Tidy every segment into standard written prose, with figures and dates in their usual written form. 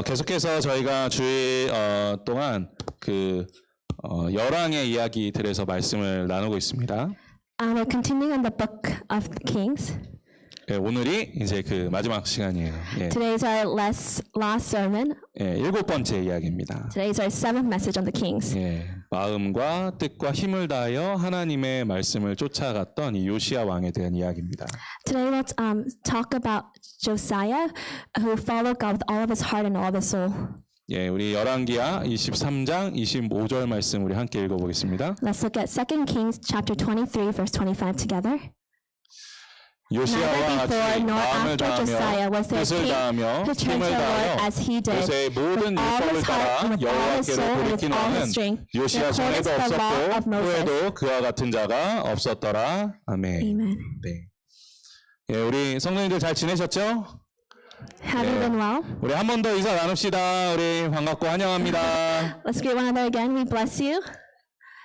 계속해서 저희가 주일 동안 열왕의 이야기들에서 말씀을 나누고 있습니다. We're continuing on the book of Kings. 예, 오늘이 이제 마지막 시간이에요. 예. Today is our last sermon. 예, 7번째 이야기입니다. Today is our seventh message on the Kings. 예, 마음과 뜻과 힘을 다하여 하나님의 말씀을 쫓아갔던 이 요시야 왕에 대한 이야기입니다. Today let's talk about Josiah, who followed God with all of his heart and all of his soul. 예, 우리 열왕기하 23장 25절 말씀 우리 함께 읽어보겠습니다. Let's look at 2 Kings chapter 23 verse 25 together. 요시야와 같이 마음을 다하며 뜻을 다하며 힘을 다하여 모세의 모든 율법을 따라 여호와께로 돌이킨 왕은 요시야 전에도 없었고 후에도 그와 같은 자가 없었더라. 아멘. 네. 예, 우리 성도님들 잘 지내셨죠? Have you been well? 우리 한 번 더 인사 나눕시다. 우리 반갑고 환영합니다. Let's greet one another again. We bless you.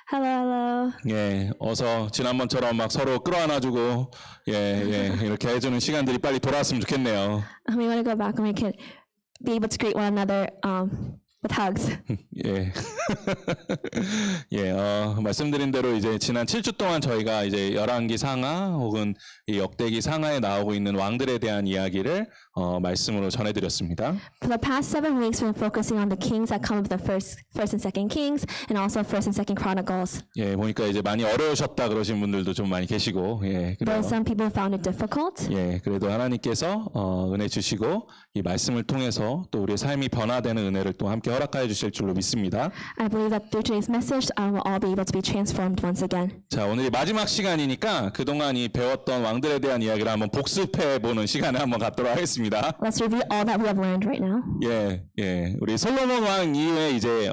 Hello, hello. 예, 어서 지난번처럼 막 서로 끌어안아주고 이렇게 해주는 시간들이 빨리 돌아왔으면 좋겠네요. We want to go back and we can be able to greet one another with hugs. 예, 예, 말씀드린 대로 이제 지난 7주 동안 저희가 이제 열왕기 상하 혹은 이 역대기 상하에 나오고 있는 왕들에 대한 이야기를 말씀으로 전해드렸습니다. For the past 7 weeks, we've been focusing on the kings that come with the first and second Kings, and also first and second Chronicles. 예, 보니까 이제 많이 어려우셨다 그러신 분들도 좀 많이 계시고, 예, 그래요. But some people found it difficult. 예, 그래도 하나님께서 은혜 주시고 이 말씀을 통해서 또 우리의 삶이 변화되는 은혜를 또 함께 허락하여 주실 줄로 믿습니다. I believe that through today's message, we'll all be able to be transformed once again. 자, 오늘이 마지막 시간이니까 그동안 이 배웠던 왕들에 대한 이야기를 한번 복습해 보는 시간을 한번 갖도록 하겠습니다. Let's review all that we have learned right now. 예, 우리 솔로몬 왕 이후에 이제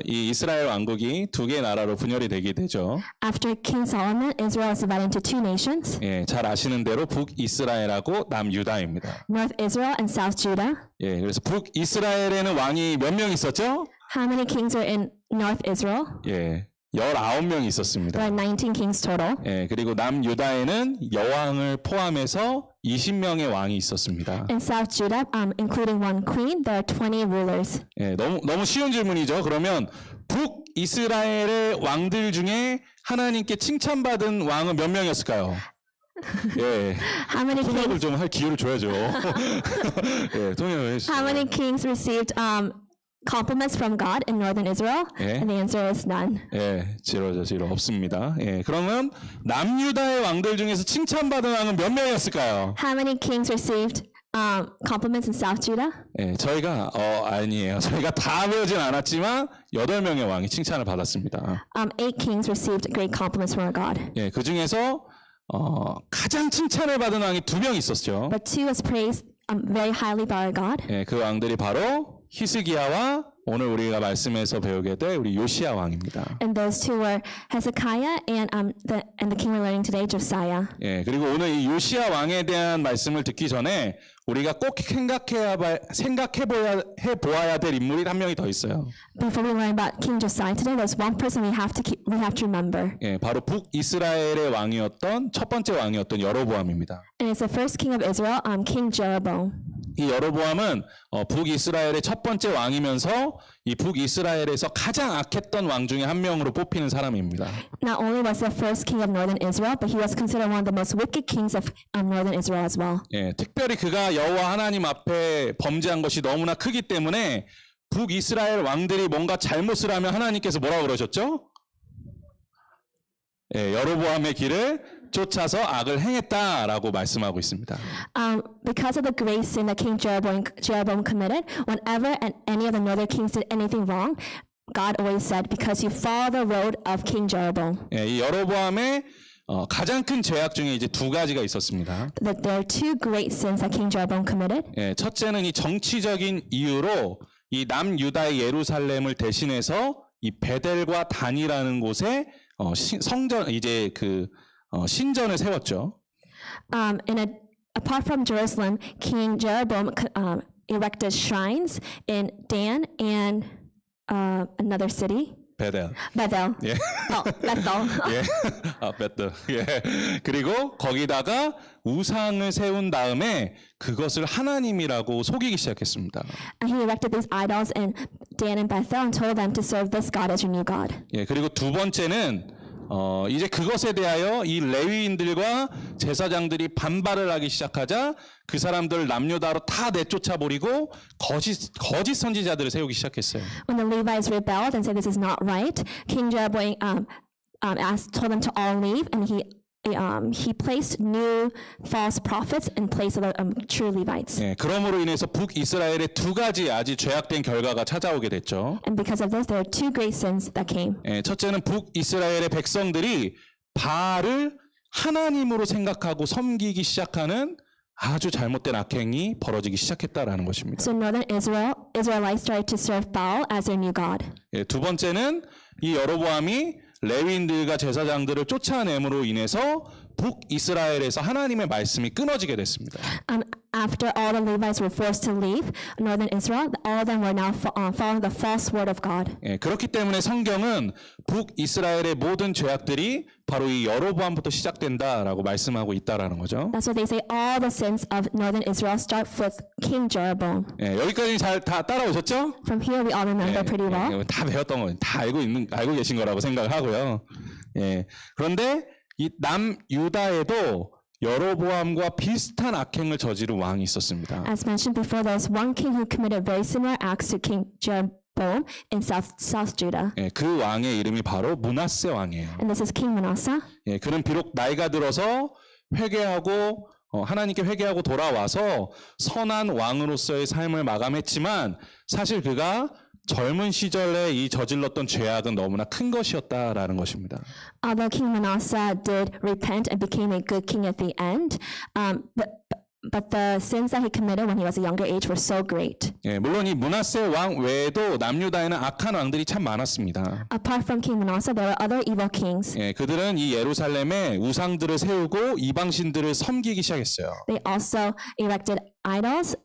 이 이스라엘 왕국이 2개의 나라로 분열이 되게 되죠. After King Solomon, Israel is divided into 2 nations. 예, 잘 아시는 대로 북이스라엘하고 남유다입니다. North Israel and South Judah. 예, 그래서 북이스라엘에는 왕이 몇 명 있었죠? How many kings are in North Israel? 예, 19명이 있었습니다. There are 19 kings total. 예, 그리고 남유다에는 여왕을 포함해서 20명의 왕이 있었습니다. In South Judah, including 1 queen, there are 20 rulers. 예, 너무 쉬운 질문이죠. 그러면 북이스라엘의 왕들 중에 하나님께 칭찬받은 왕은 몇 명이었을까요? 예, How many 통역을 kings? 좀 할 기회를 줘야죠. 예, 통역을 해주시죠. How many kings received compliments from God in northern Israel? 예. And the answer is none. 예, 지로 없습니다. 예, 그러면 남유다의 왕들 중에서 칭찬받은 왕은 몇 명이었을까요? How many kings received compliments in South Judah? 예, 저희가 아니에요. 저희가 다 배우진 않았지만 8명의 왕이 칭찬을 받았습니다. 8 kings received great compliments from our God. 예, 그 중에서 가장 칭찬을 받은 왕이 2명 있었죠. But 2 was praised very highly by our God. 예, 그 왕들이 바로 히스기야와 오늘 우리가 말씀에서 배우게 될 우리 요시야 왕입니다. And those 2 were Hezekiah and the king we're learning today, Josiah. 예, 그리고 오늘 이 요시야 왕에 대한 말씀을 듣기 전에 우리가 꼭 생각해 보아야 될 인물이 한 명이 더 있어요. Before we learn about King Josiah today, there's one person we have to remember. 예, 바로 북이스라엘의 왕이었던 첫 번째 왕이었던 여로보암입니다. And it's the first king of Israel, King Jeroboam. 이 여로보암은 북이스라엘의 첫 번째 왕이면서 이 북이스라엘에서 가장 악했던 왕 중에 한 명으로 뽑히는 사람입니다. Not only was the first king of northern Israel, but he was considered one of the most wicked kings of northern Israel as well. 예, 특별히 그가 여호와 하나님 앞에 범죄한 것이 너무나 크기 때문에 북이스라엘 왕들이 뭔가 잘못을 하면 하나님께서 뭐라고 그러셨죠? 예, 여로보암의 길을 쫓아서 악을 행했다라고 말씀하고 있습니다. Because of the great sin that King Jeroboam committed, whenever any of the northern kings did anything wrong, God always said, because you follow the road of King Jeroboam. 예, 이 여로보암의 가장 큰 죄악 중에 이제 2가지가 있었습니다. That there are 2 great sins that King Jeroboam committed. 예, 첫째는 이 정치적인 이유로 이 남유다의 예루살렘을 대신해서 이 베델과 단이라는 곳에 성전 이제 신전을 세웠죠. Apart from Jerusalem, King Jeroboam erected shrines in Dan and another city. 베델. Bethel. 예. Bethel. 예. 베델. 예. 그리고 거기다가 우상을 세운 다음에 그것을 하나님이라고 속이기 시작했습니다. And he erected these idols in Dan and Bethel and told them to serve this God as your new God. 예. 그리고 두 번째는 이제 그것에 대하여 이 레위인들과 제사장들이 반발을 하기 시작하자 그 사람들 남유다로 다 내쫓아 버리고 거짓 선지자들을 세우기 시작했어요. When the Levites rebelled and said this is not right, King Jeroboam told them to all leave, and he placed new false prophets in place of the true Levites. 예, 그러므로 인해서 북이스라엘의 두 가지 아주 죄악된 결과가 찾아오게 됐죠. And because of this, there are two great sins that came. 예, 첫째는 북이스라엘의 백성들이 바알을 하나님으로 생각하고 섬기기 시작하는 아주 잘못된 악행이 벌어지기 시작했다라는 것입니다. So northern Israelites started to serve Baal as their new god. 예, 두 번째는 이 여로보암이 레위인들과 제사장들을 쫓아냄으로 인해서 북이스라엘에서 하나님의 말씀이 끊어지게 됐습니다. After all the Levites were forced to leave northern Israel, all of them were now following the false word of God. 예, 그렇기 때문에 성경은 북이스라엘의 모든 죄악들이 바로 이 여로보암부터 시작된다라고 말씀하고 있다라는 거죠. That's why they say all the sins of northern Israel start with King Jeroboam. 예, 여기까지 잘 다 따라오셨죠? From here we all remember pretty well. 다 배웠던 거, 다 알고 계신 거라고 생각을 하고요. 예, 그런데 이 남유다에도 여로보암과 비슷한 악행을 저지른 왕이 있었습니다. As mentioned before, there was one king who committed very similar acts to King Jeroboam in South Judah. 예, 그 왕의 이름이 바로 므낫세 왕이에요. And this is King Manasseh. 예, 그는 비록 나이가 들어서 회개하고 하나님께 회개하고 돌아와서 선한 왕으로서의 삶을 마감했지만 사실 그가 젊은 시절에 이 저질렀던 죄악은 너무나 큰 것이었다라는 것입니다. Although King Manasseh did repent and became a good king at the end, but the sins that he committed when he was a younger age were so great. 예, 물론 이 므낫세 왕 외에도 남유다에는 악한 왕들이 참 많았습니다. Apart from King Manasseh, there were other evil kings. 예, 그들은 이 예루살렘에 우상들을 세우고 이방신들을 섬기기 시작했어요. They also erected idols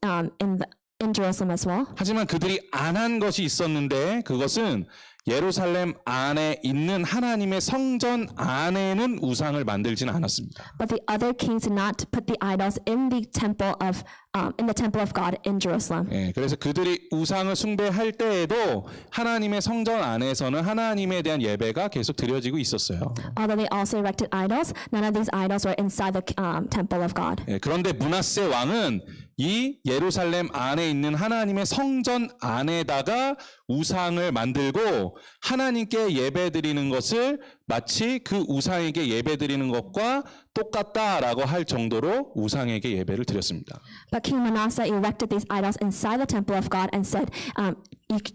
in Jerusalem as well. 하지만 그들이 안 한 것이 있었는데 그것은 예루살렘 안에 있는 하나님의 성전 안에는 우상을 만들지는 않았습니다. But the other kings did not put the idols in the temple of God in Jerusalem. 예, 그래서 그들이 우상을 숭배할 때에도 하나님의 성전 안에서는 하나님에 대한 예배가 계속 드려지고 있었어요. Although they also erected idols, none of these idols were inside the temple of God. 예, 그런데 므낫세 왕은 이 예루살렘 안에 있는 하나님의 성전 안에다가 우상을 만들고 하나님께 예배드리는 것을 마치 그 우상에게 예배드리는 것과 똑같다라고 할 정도로 우상에게 예배를 드렸습니다. But King Manasseh erected these idols inside the temple of God and said,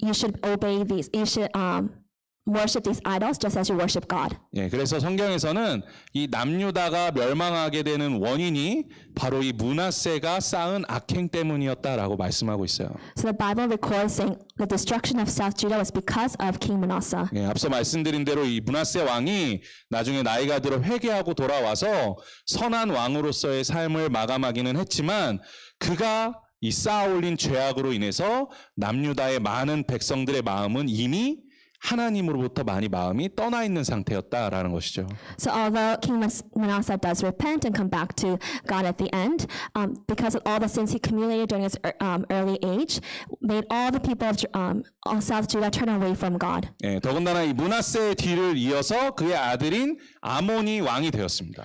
you should obey these. You should worship these idols just as you worship God. 예, 그래서 성경에서는 이 남유다가 멸망하게 되는 원인이 바로 이 므낫세가 쌓은 악행 때문이었다라고 말씀하고 있어요. So the Bible records saying the destruction of South Judah was because of King Manasseh. 예, 앞서 말씀드린 대로 이 므낫세 왕이 나중에 나이가 들어 회개하고 돌아와서 선한 왕으로서의 삶을 마감하기는 했지만 그가 이 쌓아올린 죄악으로 인해서 남유다의 많은 백성들의 마음은 이미 하나님으로부터 많이 마음이 떠나 있는 상태였다라는 것이죠. So although King Manasseh does repent and come back to God at the end, because of all the sins he accumulated during his early age, made all the people of South Judah turn away from God. 예, 더군다나 이 므낫세의 뒤를 이어서 그의 아들인 아몬이 왕이 되었습니다.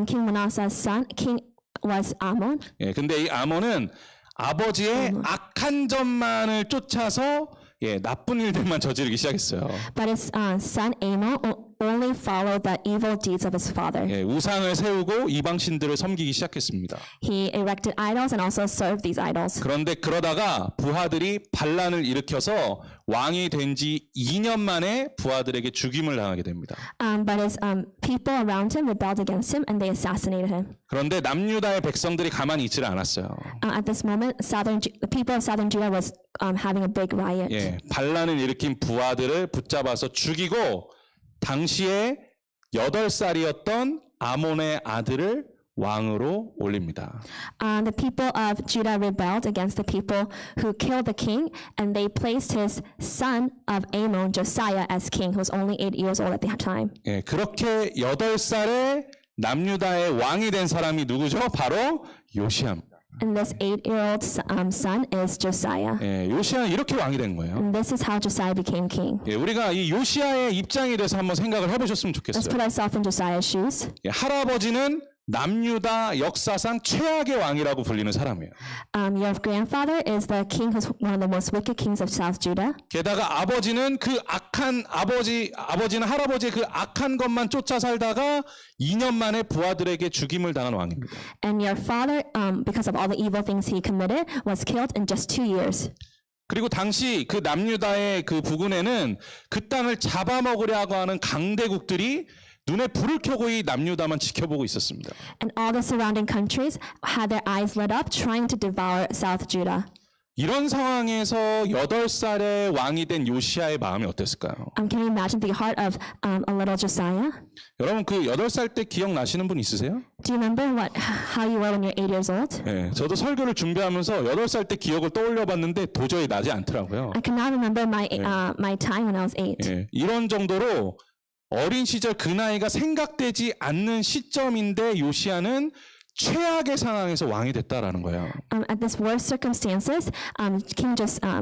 King Manasseh's son, king was Ammon. 예, 근데 이 아몬은 아버지의 악한 점만을 쫓아서 예, 나쁜 일들만 저지르기 시작했어요. But his son Ammon only followed the evil deeds of his father. 예, 우상을 세우고 이방신들을 섬기기 시작했습니다. He erected idols and also served these idols. 그런데 그러다가 부하들이 반란을 일으켜서 왕이 된 지 2년 만에 부하들에게 죽임을 당하게 됩니다. But his people around him rebelled against him and they assassinated him. 그런데 남유다의 백성들이 가만히 있지를 않았어요. At this moment, the people of southern Judah was having a big riot. 예, 반란을 일으킨 부하들을 붙잡아서 죽이고 당시에 8살이었던 아몬의 아들을 왕으로 올립니다. The people of Judah rebelled against the people who killed the king, and they placed his son of Ammon, Josiah, as king, who was only 8 years old at the time. 예, 그렇게 8살에 남유다의 왕이 된 사람이 누구죠? 바로 요시아입니다. And this 8-year-old son is Josiah. 예, 요시아는 이렇게 왕이 된 거예요. And this is how Josiah became king. 예, 우리가 이 요시아의 입장에 대해서 한번 생각을 해보셨으면 Let's 좋겠어요. put ourselves in Josiah's shoes. 예, 할아버지는 남유다 역사상 최악의 왕이라고 불리는 사람이에요. Your grandfather is the king who's one of the most wicked kings of South Judah. 게다가 아버지는 그 악한 아버지는 할아버지의 그 악한 것만 쫓아 살다가 2년 만에 부하들에게 죽임을 당한 왕입니다. And your father, because of all the evil things he committed, was killed in just 2 years. 그리고 당시 그 남유다의 그 부근에는 그 땅을 잡아먹으려고 하는 강대국들이 눈에 불을 켜고 이 남유다만 지켜보고 있었습니다. And all the surrounding countries had their eyes lit up, trying to devour South Judah. 이런 상황에서 8살의 왕이 된 요시아의 마음이 어땠을까요? Can you imagine the heart of a little Josiah? 여러분 그 8살 때 기억나시는 분 있으세요? Do you remember how you were when you're 8 years old? 네, 저도 설교를 준비하면서 8살 때 기억을 떠올려 봤는데 도저히 나지 않더라고요. I cannot remember my time when I was 8. 네, 이런 정도로 어린 시절 그 나이가 생각되지 않는 시점인데 요시아는 최악의 상황에서 왕이 됐다라는 거예요. At this worst circumstances,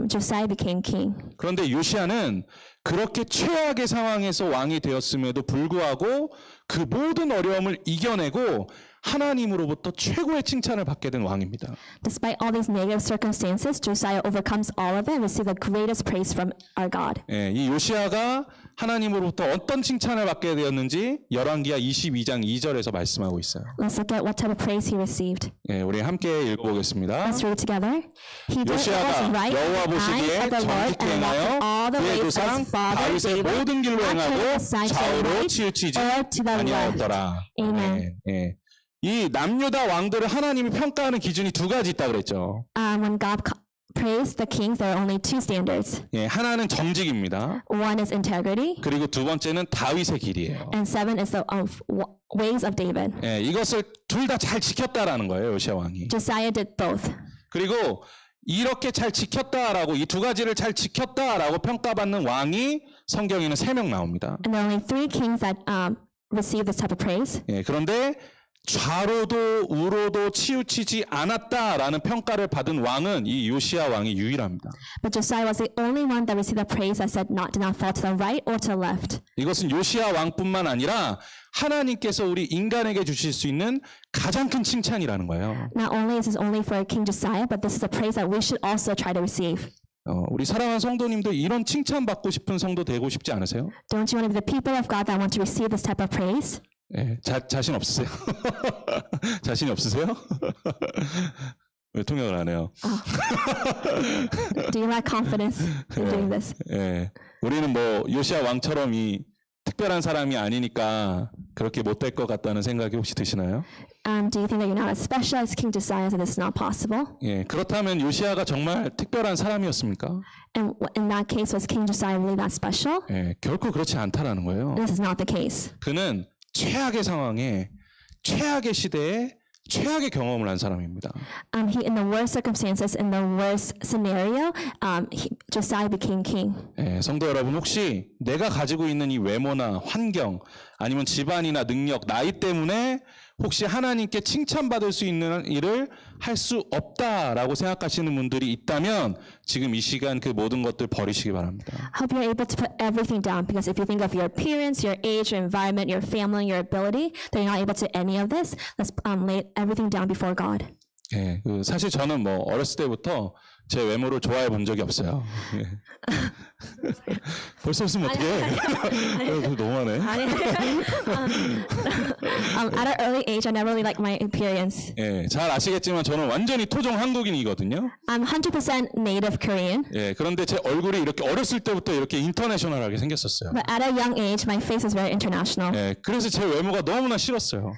Josiah became king. 그런데 요시아는 그렇게 최악의 상황에서 왕이 되었음에도 불구하고 그 모든 어려움을 이겨내고 하나님으로부터 최고의 칭찬을 받게 된 왕입니다. Despite all these negative circumstances, Josiah overcomes all of it and receives the greatest praise from our God. 예, 이 요시아가 하나님으로부터 어떤 칭찬을 받게 되었는지 열왕기하 22장 2절에서 말씀하고 있어요. Let's look at what type of praise he received. 예, 우리 함께 읽어보겠습니다. Let's read together. He did what was 요시아가 right in 여호와 the eyes 보시기에 of the Lord 정직히 and walked 행하여 in all the 그의 ways of 조상 his father 다윗의 David, 모든 길로 not turning 행하고 aside to the 좌우로 right 치우치지 or to the left. 아니하였더라. Amen. 예, 예. 이 남유다 왕들을 하나님이 평가하는 기준이 두 가지 있다 그랬죠. When God praised the kings, there are only two standards. 예, 하나는 정직입니다. One is integrity, 그리고 두 번째는 다윗의 길이에요. and seven is the ways of David. 예, 이것을 둘 다 잘 지켰다라는 거예요, 요시아 왕이. Josiah did both. 그리고 이렇게 잘 지켰다라고 이 두 가지를 잘 지켰다라고 평가받는 왕이 성경에는 3명 나옵니다. And there are only 3 kings that receive this type of praise. 예, 그런데 좌로도 우로도 치우치지 않았다라는 평가를 받은 왕은 이 요시아 왕이 유일합니다. But Josiah was the only one that received the praise that did not fall to the right or to the left. 이것은 요시아 왕뿐만 아니라 하나님께서 우리 인간에게 주실 수 있는 가장 큰 칭찬이라는 거예요. Not only is this only for King Josiah, but this is a praise that we should also try to receive. 우리 사랑하는 성도님들 이런 칭찬 받고 싶은 성도 되고 싶지 않으세요? Don't you want to be the people of God that want to receive this type of praise? 예, 자신 없으세요? 자신이 없으세요? 왜 통역을 안 해요? Do you lack confidence in doing this? 예, 우리는 뭐 요시아 왕처럼 이 특별한 사람이 아니니까 그렇게 못될 것 같다는 생각이 혹시 드시나요? Do you think that you're not as special as King Josiah, so this is not possible? 예, 그렇다면 요시아가 정말 특별한 사람이었습니까? And in that case, was King Josiah really that special? 예, 결코 그렇지 않다라는 거예요. This is not the case. 그는 최악의 상황에, 최악의 시대에 최악의 경험을 한 사람입니다. He, in the worst circumstances, in the worst scenario, Josiah became king. 예, 성도 여러분 혹시 내가 가지고 있는 이 외모나 환경 아니면 집안이나 능력, 나이 때문에 혹시 하나님께 칭찬받을 수 있는 일을 할 수 없다라고 생각하시는 분들이 있다면 지금 이 시간 그 모든 것들 버리시기 바랍니다. Hope you're able to put everything down, because if you think of your appearance, your age, your environment, your family, your ability, that you're not able to any of this, let's lay everything down before God. 예, 사실 저는 뭐 어렸을 때부터 제 외모를 좋아해 본 적이 없어요. 예. 벌써 웃으면 어떡해? 너무하네. At an early age, I never really liked my appearance. 예, 잘 아시겠지만 저는 완전히 토종 한국인이거든요. I'm 100% native Korean. 예, 그런데 제 얼굴이 이렇게 어렸을 때부터 이렇게 인터내셔널하게 생겼었어요. But at a young age, my face was very international. 예, 그래서 제 외모가 너무나 싫었어요.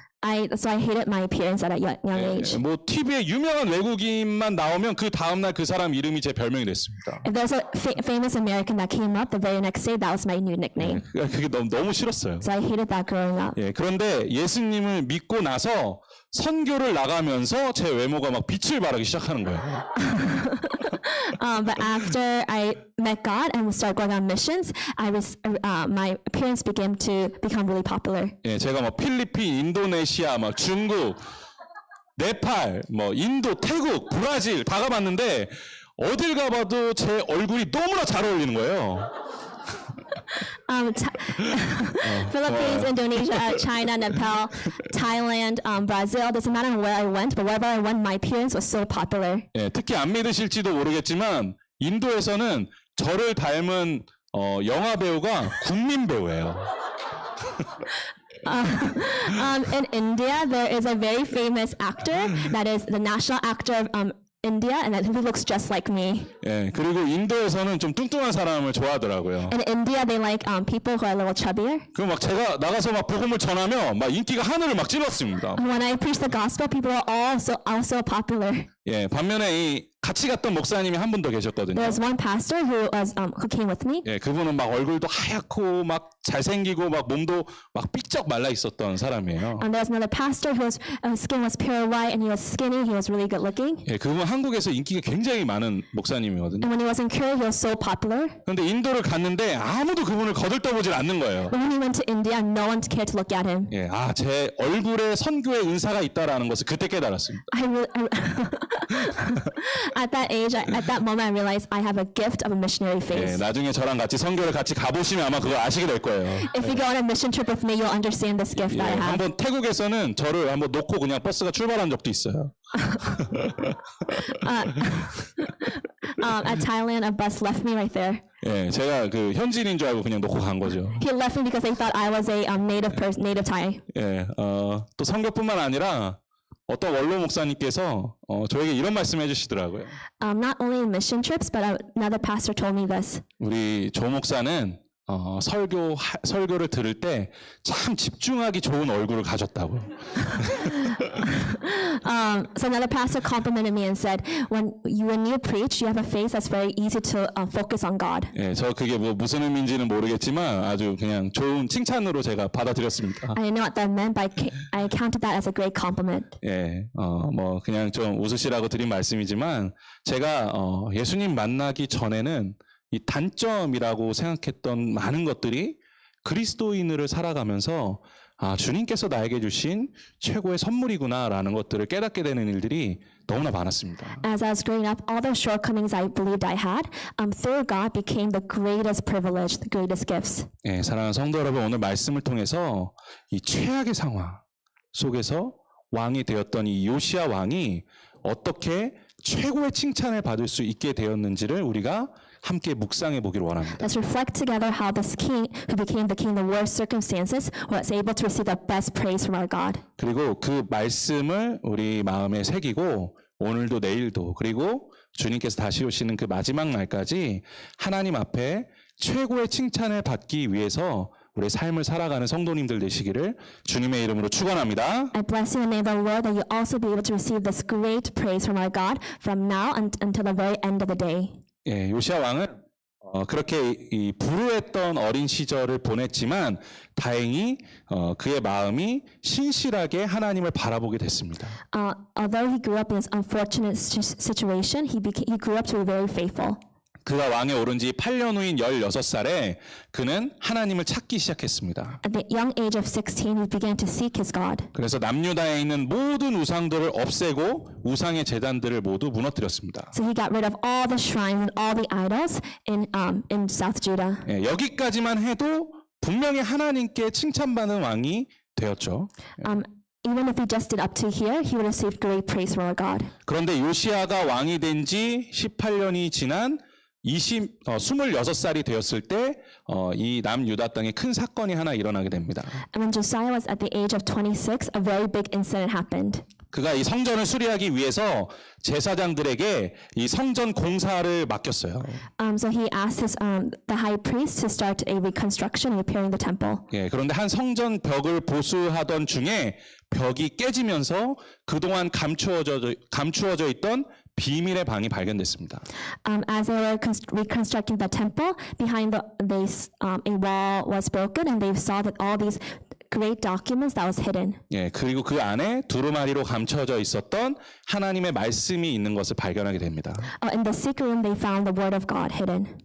So I hated my appearance at a young 예, age. 뭐 TV에 유명한 외국인만 나오면 그 다음날 그 사람 사람 이름이 제 별명이 됐습니다. If there's a famous American that came up, the very next day, that was my new nickname. 그게 너무 싫었어요. So I hated that growing up. 예, 그런데 예수님을 믿고 나서 선교를 나가면서 제 외모가 막 빛을 발하기 시작하는 거예요. But after I met God and started going on missions, my appearance began to become really popular. 예, 제가 뭐 필리핀, 인도네시아, 막 중국, 네팔, 뭐 인도, 태국, 브라질 다 가봤는데 어딜 가봐도 제 얼굴이 너무나 잘 어울리는 거예요. Philippines, Indonesia, China, Nepal, Thailand, Brazil. Doesn't matter where I went, but wherever I went, my appearance was so popular. 예, 특히 안 믿으실지도 모르겠지만 인도에서는 저를 닮은 영화 배우가 국민 배우예요. In India, there is a very famous actor that is the national actor of India, and that he looks just like me. 예, 그리고 인도에서는 좀 뚱뚱한 사람을 좋아하더라고요. In India, they like people who are a little chubbier. 그럼 막 제가 나가서 막 복음을 전하면 막 인기가 하늘을 막 찔렀습니다. When I preach the gospel, people are also popular. 예, 반면에 이 같이 갔던 목사님이 한 분 더 계셨거든요. There was one pastor who came with me. 예, 그분은 막 얼굴도 하얗고 막 잘생기고 막 몸도 막 삐쩍 말라 있었던 사람이에요. And there was another pastor whose skin was pure white and he was skinny. He was really good looking. 예, 그분 한국에서 인기가 굉장히 많은 목사님이거든요. And when he was in Korea, he was so popular. 그런데 인도를 갔는데 아무도 그분을 거들떠보질 않는 거예요. But when he went to India, no one cared to look at him. 예, 제 얼굴에 선교의 은사가 있다라는 것을 그때 깨달았습니다. At that age, at that moment, I realized I have a gift of a missionary face. 예, 나중에 저랑 같이 선교를 같이 가보시면 아마 그걸 아시게 될 거예요. If you go on a mission trip with me, you'll understand this gift 예, that I have. 한번 태국에서는 저를 한번 놓고 그냥 버스가 출발한 적도 있어요. At Thailand, a bus left me right there. 예, 제가 그 현지인인 줄 알고 그냥 놓고 간 거죠. He left me because they thought I was a native Thai. 예, 또 선교뿐만 아니라 어떤 원로 목사님께서 저에게 이런 말씀을 해주시더라고요. Not only in mission trips, but another pastor told me this. 우리 조 목사는 설교를 들을 때 참 집중하기 좋은 얼굴을 가졌다고. So another pastor complimented me and said, when you preach, you have a face that's very easy to focus on God. 예, 저 그게 뭐 무슨 의미인지는 모르겠지만 아주 그냥 좋은 칭찬으로 제가 받아들였습니다. I didn't know what that meant, but I counted that as a great compliment. 예, 뭐 그냥 좀 웃으시라고 드린 말씀이지만 제가 예수님 만나기 전에는 이 단점이라고 생각했던 많은 것들이 그리스도인으로 살아가면서 주님께서 나에게 주신 최고의 선물이구나라는 것들을 깨닫게 되는 일들이 너무나 많았습니다. As I was growing up, all the shortcomings I believed I had, through God became the greatest privilege, the greatest gifts. 예, 사랑하는 성도 여러분, 오늘 말씀을 통해서 이 최악의 상황 속에서 왕이 되었던 이 요시야 왕이 어떻게 최고의 칭찬을 받을 수 있게 되었는지를 우리가 함께 묵상해 보기를 원합니다. Let's reflect together how this king, who became the king in the worst circumstances, was able to receive the best praise from our God. 그리고 그 말씀을 우리 마음에 새기고 오늘도 내일도 그리고 주님께서 다시 오시는 그 마지막 날까지 하나님 앞에 최고의 칭찬을 받기 위해서 우리의 삶을 살아가는 성도님들 되시기를 주님의 이름으로 축원합니다. I bless you in the name of the Lord that you also be able to receive this great praise from our God from now until the very end of the day. 예, 요시야 왕은 그렇게 이 불우했던 어린 시절을 보냈지만 다행히 그의 마음이 신실하게 하나님을 바라보게 됐습니다. Although he grew up in this unfortunate situation, he grew up to be very faithful. 그가 왕에 오른 지 8년 후인 16살에 그는 하나님을 찾기 시작했습니다. At the young age of 16, he began to seek his God. 그래서 남유다에 있는 모든 우상들을 없애고 우상의 제단들을 모두 무너뜨렸습니다. So he got rid of all the shrines and all the idols in South Judah. 예, 여기까지만 해도 분명히 하나님께 칭찬받는 왕이 되었죠. Even if he just did up to here, he would receive great praise from our God. 그런데 요시야가 왕이 된 지 18년이 지난 26살이 되었을 때 이 남유다 땅에 큰 사건이 하나 일어나게 됩니다. And when Josiah was at the age of 26, a very big incident happened. 그가 이 성전을 수리하기 위해서 제사장들에게 이 성전 공사를 맡겼어요. So he asked the high priest to start a reconstruction and repairing the temple. 예, 그런데 한 성전 벽을 보수하던 중에 벽이 깨지면서 그동안 감추어져 있던 비밀의 방이 발견됐습니다. As they were reconstructing the temple, behind a wall was broken, and they saw that all these great documents that was hidden. 예, 그리고 그 안에 두루마리로 감춰져 있었던 하나님의 말씀이 있는 것을 발견하게 됩니다. In the secret room, they found the word of God hidden.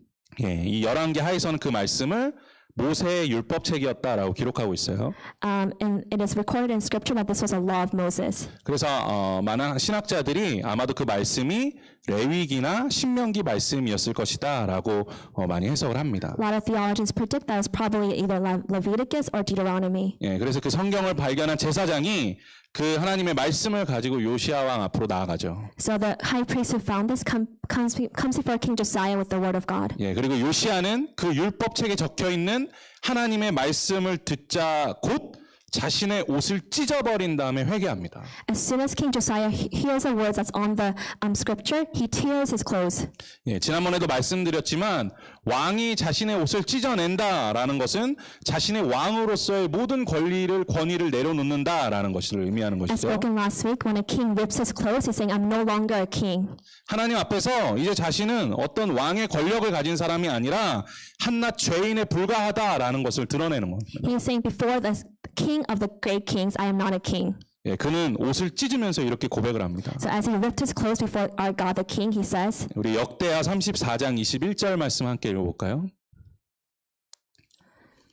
예, 이 열왕기 하에서는 그 말씀을 모세의 율법책이었다라고 기록하고 있어요. And it is recorded in Scripture that this was a law of Moses. 그래서 많은 신학자들이 아마도 그 말씀이 레위기나 신명기 말씀이었을 것이다라고 많이 해석을 합니다. A lot of theologians predict that it's probably either Leviticus or Deuteronomy. 예, 그래서 그 성경을 발견한 제사장이 그 하나님의 말씀을 가지고 요시아 왕 앞으로 나아가죠. So the high priest who found this comes before King Josiah with the word of God. 예, 그리고 요시아는 그 율법책에 적혀 있는 하나님의 말씀을 듣자 곧 자신의 옷을 찢어버린 다음에 회개합니다. As soon as King Josiah hears the words that's on the scripture, he tears his clothes. 예, 지난번에도 말씀드렸지만 왕이 자신의 옷을 찢어낸다라는 것은 자신의 왕으로서의 모든 권위를 내려놓는다라는 것을 의미하는 As 것이죠. spoken last week, when a king rips his clothes, he's saying, "I'm no longer a king." 하나님 앞에서 이제 자신은 어떤 왕의 권력을 가진 사람이 아니라 한낱 죄인에 불과하다라는 것을 드러내는 겁니다. He is saying, "Before the king of the great kings, I am not a king." 예, 그는 옷을 찢으면서 이렇게 고백을 합니다. So as he ripped his clothes before our God, the king, he says, 우리 역대하 34장 21절 말씀 함께 읽어볼까요?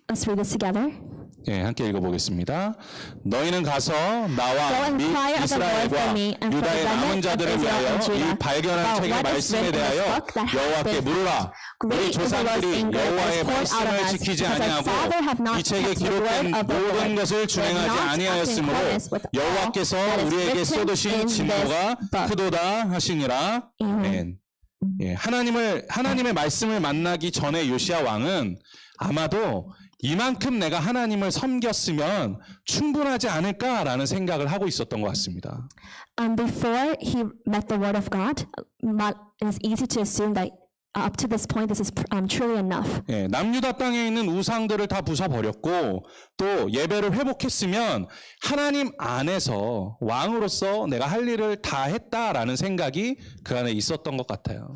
let's read this together. 예, 함께 읽어보겠습니다. 너희는 가서 Go 나와 and 및 cry unto the Lord for 이스라엘과 me and for the 유다의 남은 remnant of 자들을 Israel 위하여 and Judah. 이 발견한 About 책의 what is 말씀에 written in this 대하여 book that hath 여호와께 been 물으라. 우리 Great is the Lord's 조상들이 anger that 여호와의 is poured out 말씀을 on us, 지키지 because our 아니하고 father have not 이 책에 kept the 기록된 word of the 모든 Lord. 것을 They have 준행하지 not acted in 아니하였으므로 accordance with all 여호와께서 that is 우리에게 written 쏟으신 in 진노가 this book. 크도다 하시니라. Amen. 예, 하나님의 말씀을 만나기 전에 요시아 왕은 아마도 이만큼 내가 하나님을 섬겼으면 충분하지 않을까라는 생각을 하고 있었던 것 같습니다. Before he met the word of God, it is easy to assume that up to this point, this is truly enough. 예, 남유다 땅에 있는 우상들을 다 부숴버렸고 또 예배를 회복했으면 하나님 안에서 왕으로서 내가 할 일을 다 했다라는 생각이 그 안에 있었던 것 같아요.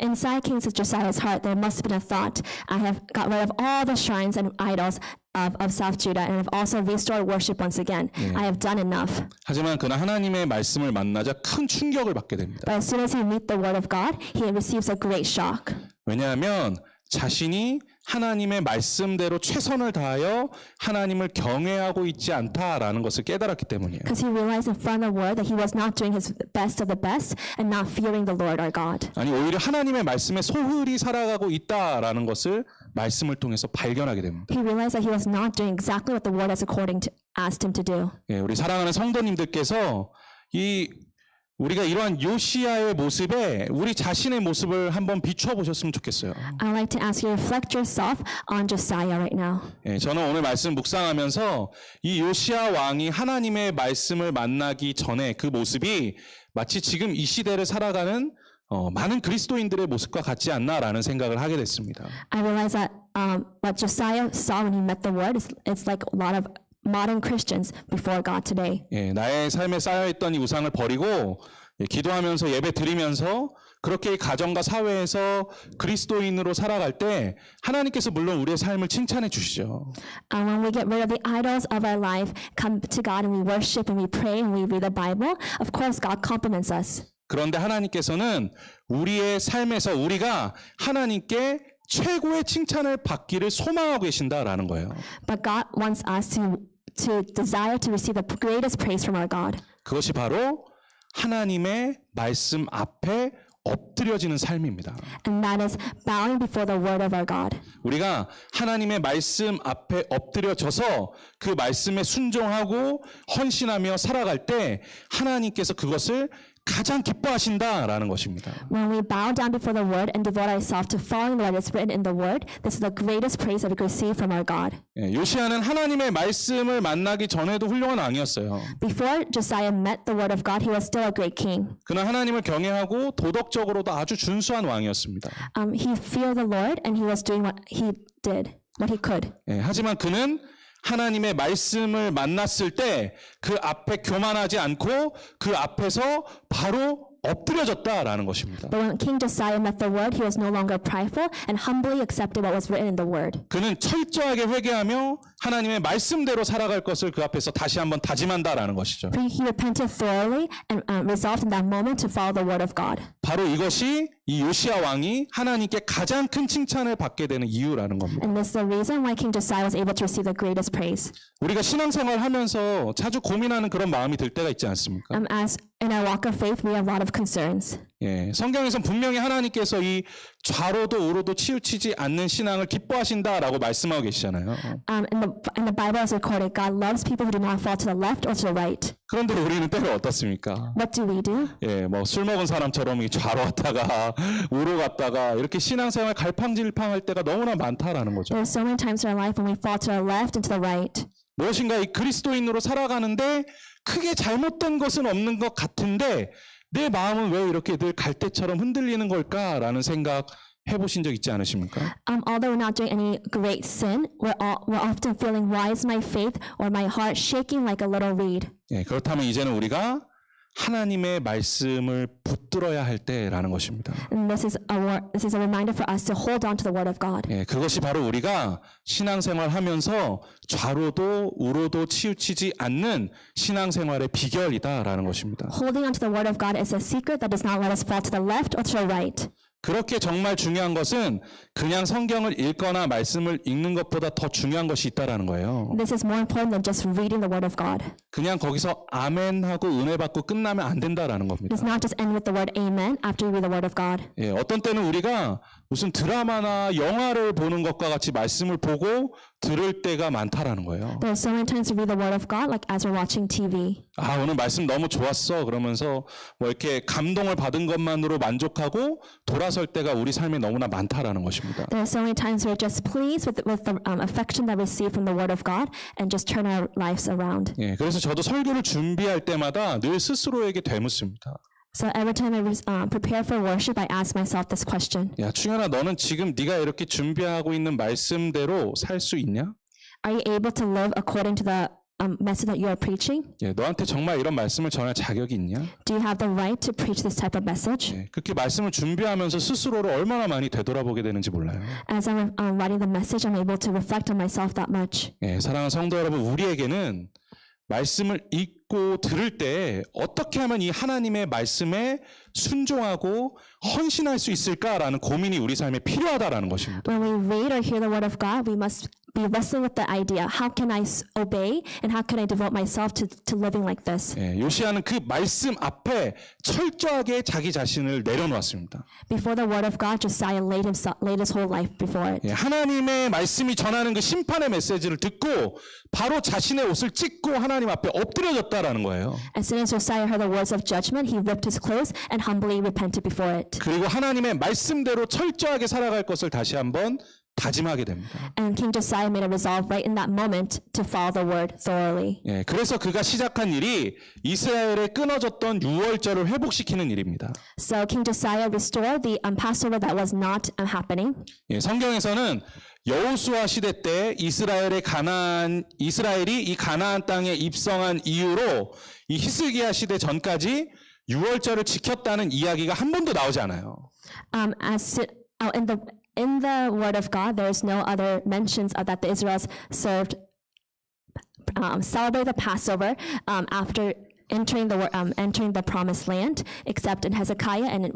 Inside King Josiah's heart, there must have been a thought, I have got rid of all the shrines and idols of South Judah and have also restored worship once again. I have done enough. 하지만 그는 하나님의 말씀을 만나자 큰 충격을 받게 됩니다. But as soon as he meets the word of God, he receives a great shock. 왜냐하면 자신이 하나님의 말씀대로 최선을 다하여 하나님을 경외하고 있지 않다라는 것을 깨달았기 때문이에요. Because he realized in front of the word that he was not doing his best of the best and not fearing the Lord our God. 아니 오히려 하나님의 말씀에 소홀히 살아가고 있다라는 것을 말씀을 통해서 발견하게 됩니다. He realized that he was not doing exactly what the word has asked him to do. 예, 우리 사랑하는 성도님들께서 우리가 이러한 요시아의 모습에 우리 자신의 모습을 한번 비추어 보셨으면 좋겠어요. I'd like to ask you to reflect yourself on Josiah right now. 예, 저는 오늘 말씀 묵상하면서 이 요시아 왕이 하나님의 말씀을 만나기 전에 그 모습이 마치 지금 이 시대를 살아가는 많은 그리스도인들의 모습과 같지 않나라는 생각을 하게 됐습니다. I realize that what Josiah saw when he met the word is like a lot of modern Christians before God today. 예, 나의 삶에 쌓여있던 이 우상을 버리고 기도하면서 예배 드리면서 그렇게 이 가정과 사회에서 그리스도인으로 살아갈 때 하나님께서 물론 우리의 삶을 칭찬해 주시죠. When we get rid of the idols of our life, come to God and we worship and we pray and we read the Bible, of course God compliments us. 그런데 하나님께서는 우리의 삶에서 우리가 하나님께 최고의 칭찬을 받기를 소망하고 계신다라는 거예요. But God wants us to desire to receive the greatest praise from our God. 그것이 바로 하나님의 말씀 앞에 엎드려지는 삶입니다. And that is bowing before the word of our God. 우리가 하나님의 말씀 앞에 엎드려져서 그 말씀에 순종하고 헌신하며 살아갈 때 하나님께서 그것을 가장 기뻐하신다라는 것입니다. When we bow down before the word and devote ourselves to following what is written in the word, this is the greatest praise that we can receive from our God. 예, 요시아는 하나님의 말씀을 만나기 전에도 훌륭한 왕이었어요. Before Josiah met the word of God, he was still a great king. 그는 하나님을 경외하고 도덕적으로도 아주 준수한 왕이었습니다. He feared the Lord and he was doing what he did, what he could. 예, 하지만 그는 하나님의 말씀을 만났을 때 그 앞에 교만하지 않고 그 앞에서 바로 엎드려졌다라는 것입니다. But when King Josiah met the word, he was no longer prideful and humbly accepted what was written in the word. 그는 철저하게 회개하며 하나님의 말씀대로 살아갈 것을 그 앞에서 다시 한번 다짐한다라는 것이죠. He repented thoroughly and resolved in that moment to follow the word of God. 바로 이것이 이 요시야 왕이 하나님께 가장 큰 칭찬을 받게 되는 이유라는 겁니다. And this is the reason why King Josiah was able to receive the greatest praise. 우리가 신앙생활 하면서 자주 고민하는 그런 마음이 들 때가 있지 않습니까? As in our walk of faith, we have a lot of concerns. 예, 성경에서는 분명히 하나님께서 이 좌로도 우로도 치우치지 않는 신앙을 기뻐하신다라고 말씀하고 계시잖아요. In the Bible is recorded, God loves people who do not fall to the left or to the right. 그런데 우리는 때로 어떻습니까? What do we do? 예, 뭐 술 먹은 사람처럼 이 좌로 갔다가 우로 갔다가 이렇게 신앙생활 갈팡질팡할 때가 너무나 많다라는 거죠. There are so many times in our life when we fall to the left and to the right. 무엇인가 이 그리스도인으로 살아가는데 크게 잘못된 것은 없는 것 같은데 내 마음은 왜 이렇게 늘 갈대처럼 흔들리는 걸까라는 생각 해보신 적 있지 않으십니까? Although we're not doing any great sin, we're often feeling, why is my faith or my heart shaking like a little reed? 예, 그렇다면 이제는 우리가 하나님의 말씀을 붙들어야 할 때라는 것입니다. And this is a reminder for us to hold on to the word of God. 예, 그것이 바로 우리가 신앙생활하면서 좌로도 우로도 치우치지 않는 신앙생활의 비결이다라는 것입니다. Holding on to the word of God is a secret that does not let us fall to the left or to the right. 그렇게 정말 중요한 것은 그냥 성경을 읽거나 말씀을 읽는 것보다 더 중요한 것이 있다라는 거예요. This is more important than just reading the word of God. 그냥 거기서 아멘하고 은혜 받고 끝나면 안 된다라는 겁니다. It does not just end with the word amen after you read the word of God. 예, 어떤 때는 우리가 무슨 드라마나 영화를 보는 것과 같이 말씀을 보고 들을 때가 많다라는 거예요. There are so many times to read the word of God like as we're watching TV. 아, 오늘 말씀 너무 좋았어. 그러면서 뭐 이렇게 감동을 받은 것만으로 만족하고 돌아설 때가 우리 삶에 너무나 많다라는 것입니다. There are so many times we're just pleased with the affection that we receive from the word of God and just turn our lives around. 예, 그래서 저도 설교를 준비할 때마다 늘 스스로에게 되묻습니다. So every time I prepare for worship, I ask myself this question. 야, 충현아, 너는 지금 네가 이렇게 준비하고 있는 말씀대로 살 수 있냐? Are you able to live according to the message that you are preaching? 예, 너한테 정말 이런 말씀을 전할 자격이 있냐? Do you have the right to preach this type of message? 예, 그렇게 말씀을 준비하면서 스스로를 얼마나 많이 되돌아보게 되는지 몰라요. As I'm writing the message, I'm able to reflect on myself that much. 예, 사랑하는 성도 여러분, 우리에게는 말씀을 읽고 들을 때 어떻게 하면 이 하나님의 말씀에 순종하고 헌신할 수 있을까라는 고민이 우리 삶에 필요하다라는 것입니다. When we read or hear the word of God, we must be wrestling with the idea, how can I obey and how can I devote myself to living like this? 예, 요시야는 그 말씀 앞에 철저하게 자기 자신을 내려놓았습니다. Before the word of God, Josiah laid his whole life before it. 예, 하나님의 말씀이 전하는 그 심판의 메시지를 듣고 바로 자신의 옷을 찢고 하나님 앞에 엎드려졌다라는 거예요. As soon as Josiah heard the words of judgment, he ripped his clothes and humbly repented before it. 그리고 하나님의 말씀대로 철저하게 살아갈 것을 다시 한번 다짐하게 됩니다. And King Josiah made a resolve right in that moment to follow the word thoroughly. 예, 그래서 그가 시작한 일이 이스라엘의 끊어졌던 유월절을 회복시키는 일입니다. So King Josiah restored the Passover that was not happening. 예, 성경에서는 여호수아 시대 때 이스라엘이 이 가나안 땅에 입성한 이후로 이 히스기야 시대 전까지 유월절을 지켰다는 이야기가 한 번도 나오지 않아요. In the word of God, there is no other mentions of that the Israelites celebrate the Passover after entering the promised land, except in Hezekiah and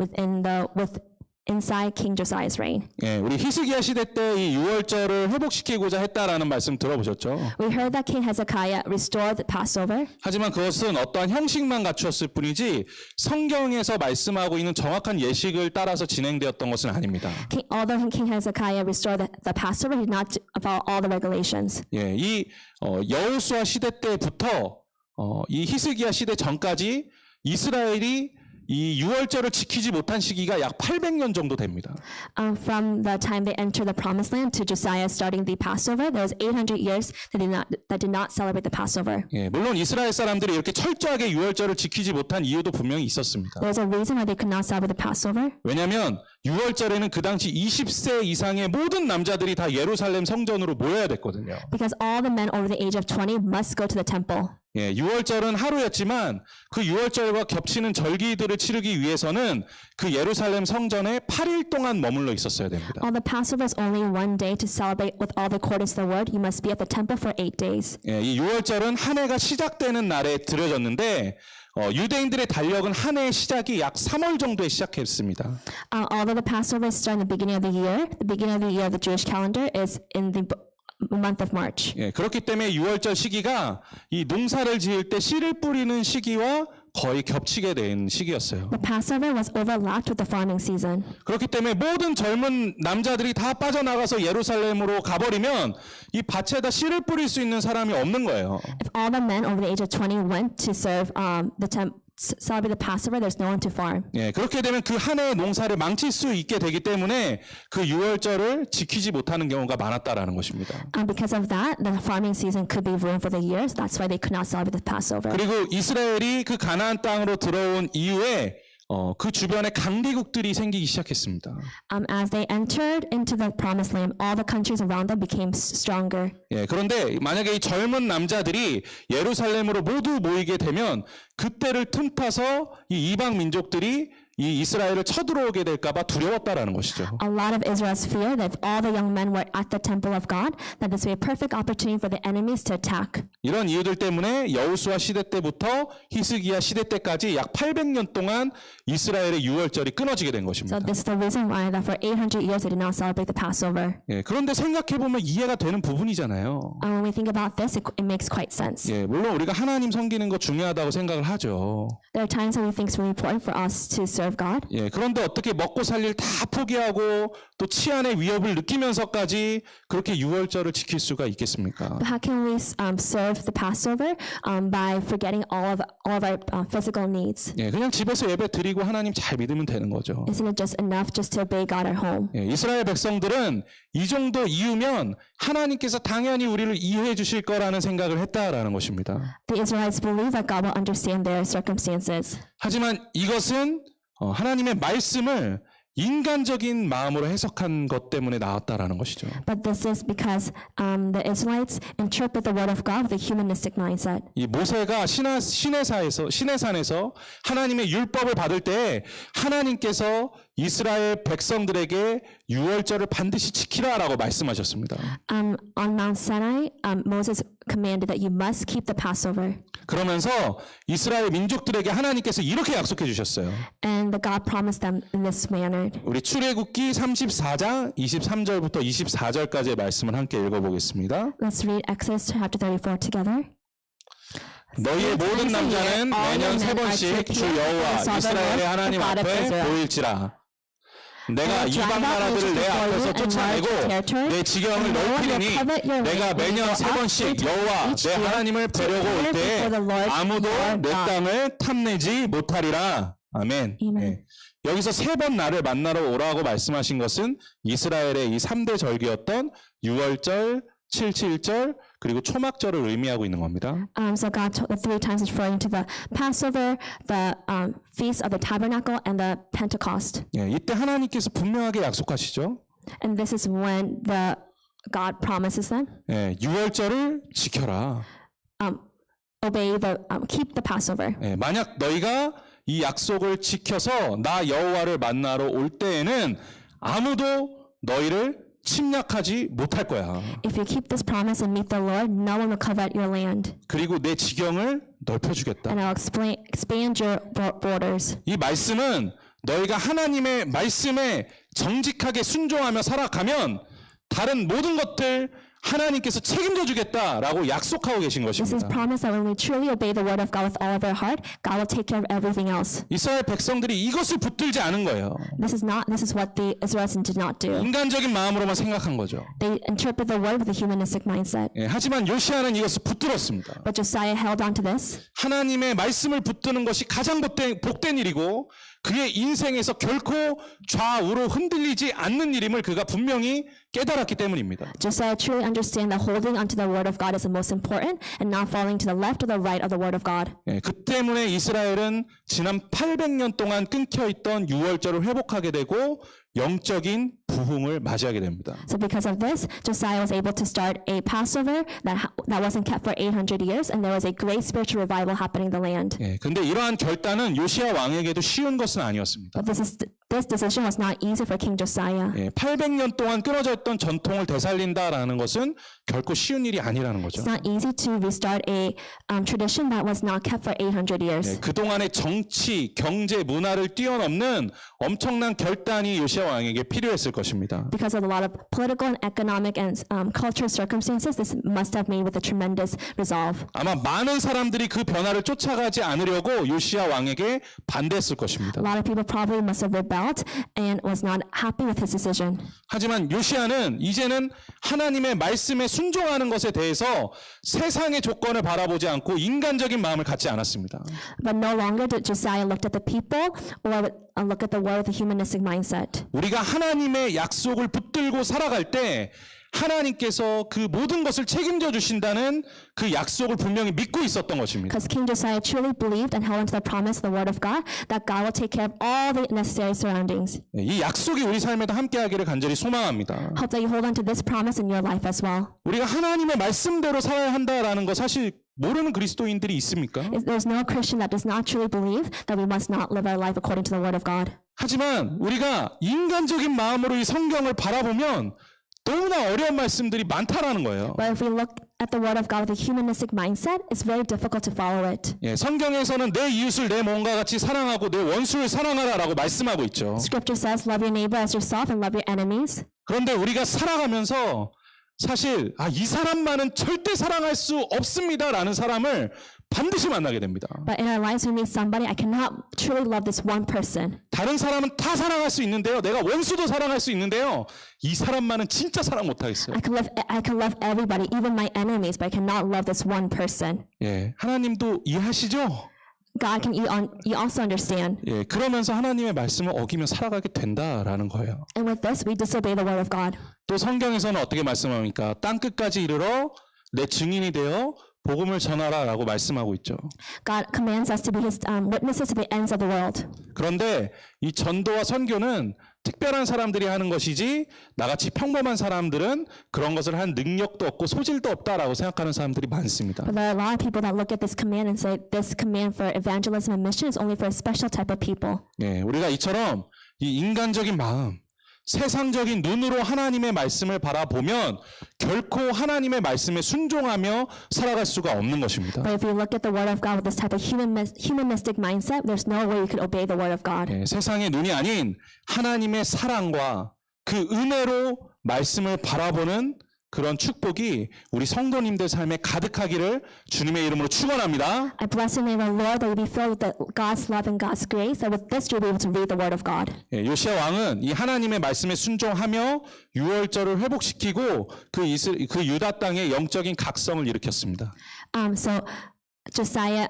inside King Josiah's reign. 예, 우리 히스기야 시대 때 이 유월절을 회복시키고자 했다라는 말씀 들어보셨죠? We heard that King Hezekiah restored the Passover. 하지만 그것은 어떠한 형식만 갖추었을 뿐이지 성경에서 말씀하고 있는 정확한 예식을 따라서 진행되었던 것은 아닙니다. Although King Hezekiah restored the Passover, he did not follow all the regulations. 예, 이 여호수아 시대 때부터 이 히스기야 시대 전까지 이스라엘이 이 유월절을 지키지 못한 시기가 약 800년 정도 됩니다. From the time they entered the promised land to Josiah starting the Passover, there was 800 years that did not celebrate the Passover. 예, 물론 이스라엘 사람들이 이렇게 철저하게 유월절을 지키지 못한 이유도 분명히 있었습니다. There's a reason why they could not celebrate the Passover. 왜냐하면 6월절에는 그 당시 20세 이상의 모든 남자들이 다 예루살렘 성전으로 모여야 됐거든요. Because all the men over the age of 20 must go to the temple. 예, 6월절은 하루였지만 그 6월절과 겹치는 절기들을 치르기 위해서는 그 예루살렘 성전에 8일 동안 머물러 있었어야 됩니다. While the Passover is only one day to celebrate with all the accordance to the word, you must be at the temple for 8 days. 예, 이 6월절은 한 해가 시작되는 날에 드려졌는데 유대인들의 달력은 한 해의 시작이 약 3월 정도에 시작했습니다. Although the Passover is starting at the beginning of the year of the Jewish calendar is in the month of March. 예, 그렇기 때문에 6월절 시기가 이 농사를 지을 때 씨를 뿌리는 시기와 거의 겹치게 된 시기였어요. The Passover was overlapped with the farming season. 그렇기 때문에 모든 젊은 남자들이 다 빠져나가서 예루살렘으로 가버리면 이 밭에다 씨를 뿌릴 수 있는 사람이 없는 거예요. If all the men over the age of 20 went to serve celebrate the Passover, there's no one to farm. 예, 그렇게 되면 그 한 해의 농사를 망칠 수 있게 되기 때문에 그 6월절을 지키지 못하는 경우가 많았다라는 것입니다. Because of that, the farming season could be ruined for the years. That's why they could not celebrate the Passover. 그리고 이스라엘이 그 가나안 땅으로 들어온 이후에 그 주변에 강대국들이 생기기 시작했습니다. As they entered into the promised land, all the countries around them became stronger. 예, 그런데 만약에 이 젊은 남자들이 예루살렘으로 모두 모이게 되면 그때를 틈타서 이 이방 민족들이 이 이스라엘을 쳐들어오게 될까봐 두려웠다라는 것이죠. A lot of Israel's fear that if all the young men were at the temple of God, that this would be a perfect opportunity for the enemies to attack. 이런 이유들 때문에 여호수아 시대 때부터 히스기야 시대 때까지 약 800년 동안 이스라엘의 6월절이 끊어지게 된 것입니다. So this is the reason why that for 800 years they did not celebrate the Passover. 예, 그런데 생각해 보면 이해가 되는 부분이잖아요. When we think about this, it makes quite sense. 예, 물론 우리가 하나님 섬기는 거 중요하다고 생각을 하죠. There are times when we think it's really important for us to serve God. 예, 그런데 어떻게 먹고 살 일 다 포기하고 또 치안의 위협을 느끼면서까지 그렇게 6월절을 지킬 수가 있겠습니까? How can we serve the Passover by forgetting all of our physical needs? 예, 그냥 집에서 예배 드리고 하나님 잘 믿으면 되는 거죠. Isn't it just enough just to obey God at home? 예, 이스라엘 백성들은 이 정도 이유면 하나님께서 당연히 우리를 이해해 주실 거라는 생각을 했다라는 것입니다. The Israelites believe that God will understand their circumstances. 하지만 이것은 하나님의 말씀을 인간적인 마음으로 해석한 것 때문에 나왔다라는 것이죠. But this is because the Israelites interpret the word of God with a humanistic mindset. 이 모세가 시내산에서 하나님의 율법을 받을 때 하나님께서 이스라엘 백성들에게 6월절을 반드시 지키라라고 말씀하셨습니다. On Mount Sinai, Moses commanded that you must keep the Passover. 그러면서 이스라엘 민족들에게 하나님께서 이렇게 약속해 주셨어요. And the God promised them in this manner. 우리 출애굽기 34장 23절부터 24절까지의 말씀을 함께 읽어보겠습니다. Let's read Exodus chapter 34 together. 너희의 모든 남자는 매년 3번씩 주 여호와 이스라엘의 하나님 앞에 보일지라. 내가 이방 나라들을 내 앞에서 쫓아내고 내 지경을 넓히리니 내가 매년 3번씩 여호와 내 하나님을 뵈려고 올 때에 아무도 내 땅을 탐내지 못하리라. 아멘. 네. 여기서 3번 나를 만나러 오라고 말씀하신 것은 이스라엘의 이 3대 절기였던 6월절, 7.7절 그리고 초막절을 의미하고 있는 겁니다. So God told 3 times referring to the Passover, the Feast of the Tabernacle, and the Pentecost. 예, 이때 하나님께서 분명하게 약속하시죠. And this is when God promises them. 예, 6월절을 지켜라. Keep the Passover. 예, 만약 너희가 이 약속을 지켜서 나 여호와를 만나러 올 때에는 아무도 너희를 침략하지 못할 거야. If you keep this promise and meet the Lord, no one will covet your land. 그리고 내 지경을 넓혀주겠다. And I'll expand your borders. 이 말씀은 너희가 하나님의 말씀에 정직하게 순종하며 살아가면 다른 모든 것들 하나님께서 책임져 주겠다라고 약속하고 계신 This is 것입니다. promise that when we truly obey the word of God with all of our heart, God will take care of everything else. 이스라엘 백성들이 이것을 붙들지 않은 거예요. This is what the Israelites did not do. 인간적인 마음으로만 생각한 거죠. They interpret the word with a humanistic mindset. 예, 하지만 요시아는 이것을 붙들었습니다. But Josiah held on to this. 하나님의 말씀을 붙드는 것이 가장 복된 일이고 그의 인생에서 결코 좌우로 흔들리지 않는 일임을 그가 분명히 깨달았기 때문입니다. Josiah truly understand that holding onto the word of God is the most important and not falling to the left or the right of the word of God. 예, 그 때문에 이스라엘은 지난 800년 동안 끊겨있던 유월절을 회복하게 되고 영적인 부흥을 맞이하게 됩니다. So because of this, Josiah was able to start a Passover that wasn't kept for 800 years, and there was a great spiritual revival happening in the land. 예, 근데 이러한 결단은 요시야 왕에게도 쉬운 것은 아니었습니다. But this decision was not easy for King Josiah. 예, 800년 동안 끊어져 있던 전통을 되살린다라는 것은 결코 쉬운 일이 아니라는 거죠. It's not easy to restart a tradition that was not kept for 800 years. 예, 그동안의 정치, 경제, 문화를 뛰어넘는 엄청난 결단이 요시야 왕에게 필요했을 것입니다. Because of a lot of political and economic and cultural circumstances, this must have made with a tremendous resolve. 아마 많은 사람들이 그 변화를 쫓아가지 않으려고 요시야 왕에게 반대했을 것입니다. A lot of people probably must have rebelled and was not happy with his decision. 하지만 요시야는 이제는 하나님의 말씀에 순종하는 것에 대해서 세상의 조건을 바라보지 않고 인간적인 마음을 갖지 않았습니다. But no longer did Josiah look at the people or look at the world with a humanistic mindset. 우리가 하나님의 약속을 붙들고 살아갈 때 하나님께서 그 모든 것을 책임져 주신다는 그 약속을 분명히 믿고 있었던 것입니다. Because King Josiah truly believed and held onto the promise of the word of God that God will take care of all the necessary surroundings. 이 약속이 우리 삶에도 함께하기를 간절히 소망합니다. Hope that you hold on to this promise in your life as well. 우리가 하나님의 말씀대로 살아야 한다라는 거 사실 모르는 그리스도인들이 있습니까? There's no Christian that does not truly believe that we must not live our life according to the word of God. 하지만 우리가 인간적인 마음으로 이 성경을 바라보면 너무나 어려운 말씀들이 많다라는 거예요. But if we look at the word of God with a humanistic mindset, it's very difficult to follow it. 예, 성경에서는 내 이웃을 내 몸과 같이 사랑하고 내 원수를 사랑하라라고 말씀하고 있죠. Scripture says, love your neighbor as yourself and love your enemies. 그런데 우리가 살아가면서 사실 이 사람만은 절대 사랑할 수 없습니다라는 사람을 반드시 만나게 됩니다. But in our lives we meet somebody, I cannot truly love this one person. 다른 사람은 다 사랑할 수 있는데요. 내가 원수도 사랑할 수 있는데요. 이 사람만은 진짜 사랑 못하겠어요. I can love everybody, even my enemies, but I cannot love this one person. 예, 하나님도 이해하시죠? God, can you also understand? 예, 그러면서 하나님의 말씀을 어기며 살아가게 된다라는 거예요. And with this, we disobey the word of God. 또 성경에서는 어떻게 말씀합니까? 땅 끝까지 이르러 내 증인이 되어 복음을 전하라라고 말씀하고 있죠. God commands us to be His witnesses to the ends of the world. 그런데 이 전도와 선교는 특별한 사람들이 하는 것이지 나같이 평범한 사람들은 그런 것을 한 능력도 없고 소질도 없다라고 생각하는 사람들이 많습니다. But there are a lot of people that look at this command and say this command for evangelism and mission is only for a special type of people. 예, 우리가 이처럼 이 인간적인 마음, 세상적인 눈으로 하나님의 말씀을 바라보면 결코 하나님의 말씀에 순종하며 살아갈 수가 없는 것입니다. But if you look at the word of God with this type of humanistic mindset, there's no way you could obey the word of God. 예, 세상의 눈이 아닌 하나님의 사랑과 그 은혜로 말씀을 바라보는 그런 축복이 우리 성도님들 삶에 가득하기를 주님의 이름으로 축원합니다. I bless your name, O Lord, that you be filled with God's love and God's grace, that with this you'll be able to read the word of God. 예, 요시야 왕은 이 하나님의 말씀에 순종하며 유월절을 회복시키고 그 유다 땅의 영적인 각성을 일으켰습니다. So Josiah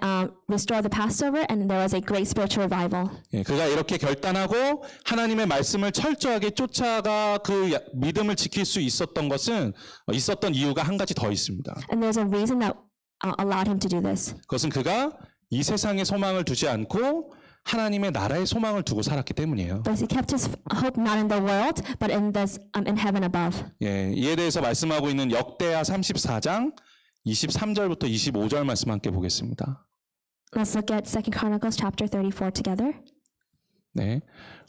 restored the Passover, and there was a great spiritual revival. 예, 그가 이렇게 결단하고 하나님의 말씀을 철저하게 쫓아가 그 믿음을 지킬 수 있었던 이유가 한 가지 더 있습니다. And there's a reason that allowed him to do this. 그것은 그가 이 세상에 소망을 두지 않고 하나님의 나라의 소망을 두고 살았기 때문이에요. But he kept his hope not in the world, but in heaven above. 예, 이에 대해서 말씀하고 있는 역대하 34장 23절부터 25절 말씀 함께 보겠습니다. Let's look at 2 Chronicles chapter 34 together. 네.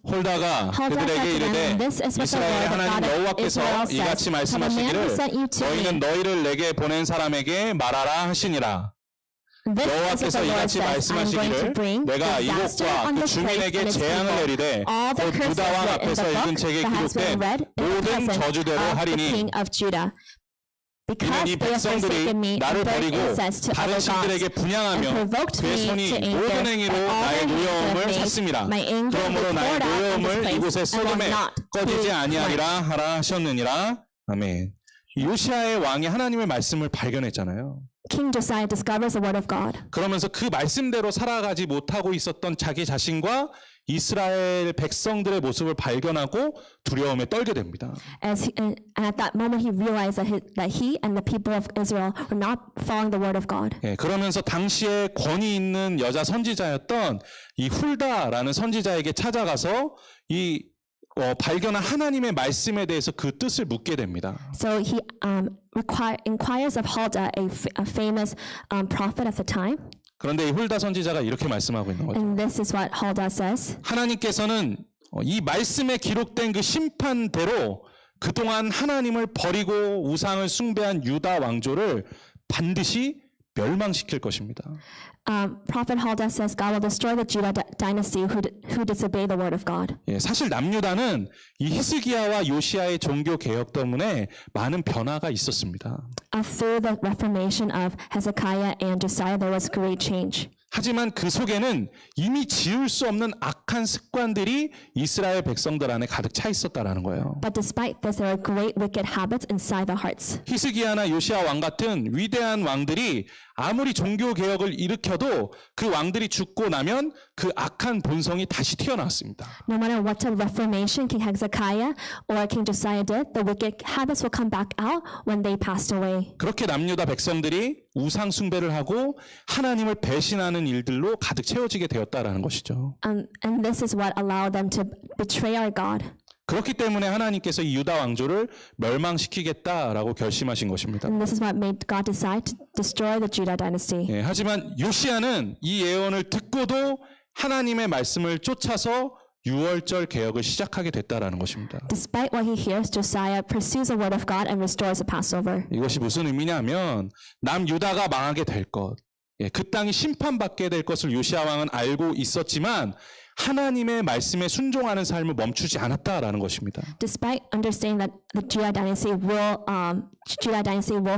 홀다가 그들에게 이르되 이스라엘의 하나님 여호와께서 이같이 말씀하시기를 너희는 너희를 내게 보낸 사람에게 말하라 하시니라. 여호와께서 이같이 말씀하시기를 내가 이곳과 그 주민에게 재앙을 내리되 곧 유다 왕 앞에서 읽은 책에 기록된 모든 저주대로 하리니 이는 이 백성들이 나를 버리고 다른 신들에게 분향하며 그의 손이 모든 행위로 나의 노여움을 샀습니다. 그러므로 나의 노여움을 이곳의 소돔에 꺼지지 아니하리라 하라 하셨느니라. 아멘. 요시야의 왕이 하나님의 말씀을 발견했잖아요. King Josiah discovers the word of God. 그러면서 그 말씀대로 살아가지 못하고 있었던 자기 자신과 이스라엘 백성들의 모습을 발견하고 두려움에 떨게 됩니다. And at that moment, he realized that he and the people of Israel were not following the word of God. 예, 그러면서 당시에 권위 있는 여자 선지자였던 이 훌다라는 선지자에게 찾아가서 이 발견한 하나님의 말씀에 대해서 그 뜻을 묻게 됩니다. So he inquires of Huldah, a famous prophet of the time. 그런데 이 훌다 선지자가 이렇게 말씀하고 있는 거죠. And this is what Huldah says. 하나님께서는 이 말씀에 기록된 그 심판대로 그동안 하나님을 버리고 우상을 숭배한 유다 왕조를 반드시 멸망시킬 것입니다. Prophet Huldah says God will destroy the Judah dynasty who disobey the word of God. 예, 사실 남유다는 이 히스기야와 요시야의 종교 개혁 때문에 많은 변화가 있었습니다. Through the reformation of Hezekiah and Josiah, there was great change. 하지만 그 속에는 이미 지울 수 없는 악한 습관들이 이스라엘 백성들 안에 가득 차 있었다라는 거예요. But despite this, there are great wicked habits inside their hearts. 히스기야나 요시야 왕 같은 위대한 왕들이 아무리 종교 개혁을 일으켜도 그 왕들이 죽고 나면 그 악한 본성이 다시 튀어나왔습니다. No matter what type of reformation King Hezekiah or King Josiah did, the wicked habits will come back out when they passed away. 그렇게 남유다 백성들이 우상 숭배를 하고 하나님을 배신하는 일들로 가득 채워지게 되었다라는 것이죠. And this is what allowed them to betray our God. 그렇기 때문에 하나님께서 이 유다 왕조를 멸망시키겠다라고 결심하신 것입니다. And this is what made God decide to destroy the Judah dynasty. 예, 하지만 요시야는 이 예언을 듣고도 하나님의 말씀을 쫓아서 유월절 개혁을 시작하게 됐다라는 것입니다. Despite what he hears, Josiah pursues the word of God and restores the Passover. 이것이 무슨 의미냐면 남유다가 망하게 될 것, 예, 그 땅이 심판받게 될 것을 요시야 왕은 알고 있었지만 하나님의 말씀에 순종하는 삶을 멈추지 않았다라는 것입니다. Despite understanding that the Judah dynasty will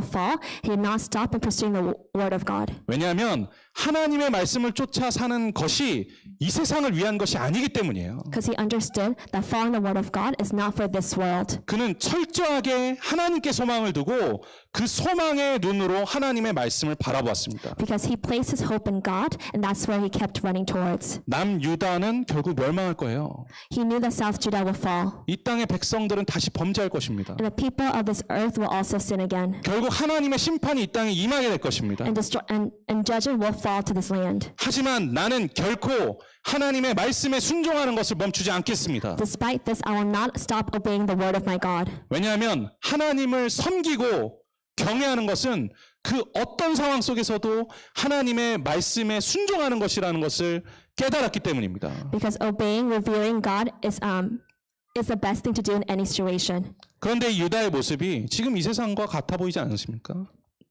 fall, he did not stop in pursuing the word of God. 왜냐하면 하나님의 말씀을 쫓아 사는 것이 이 세상을 위한 것이 아니기 때문이에요. Because he understood that following the word of God is not for this world. 그는 철저하게 하나님께 소망을 두고 그 소망의 눈으로 하나님의 말씀을 바라보았습니다. Because he placed his hope in God, and that's where he kept running towards. 남유다는 결국 멸망할 거예요. He knew that South Judah will fall. 이 땅의 백성들은 다시 범죄할 것입니다. And the people of this earth will also sin again. 결국 하나님의 심판이 이 땅에 임하게 될 것입니다. And judgment will fall to this land. 하지만 나는 결코 하나님의 말씀에 순종하는 것을 멈추지 않겠습니다. Despite this, I will not stop obeying the word of my God. 왜냐하면 하나님을 섬기고 경외하는 것은 그 어떤 상황 속에서도 하나님의 말씀에 순종하는 것이라는 것을 깨달았기 때문입니다. Because obeying, revering God is the best thing to do in any situation. 그런데 이 유다의 모습이 지금 이 세상과 같아 보이지 않으십니까?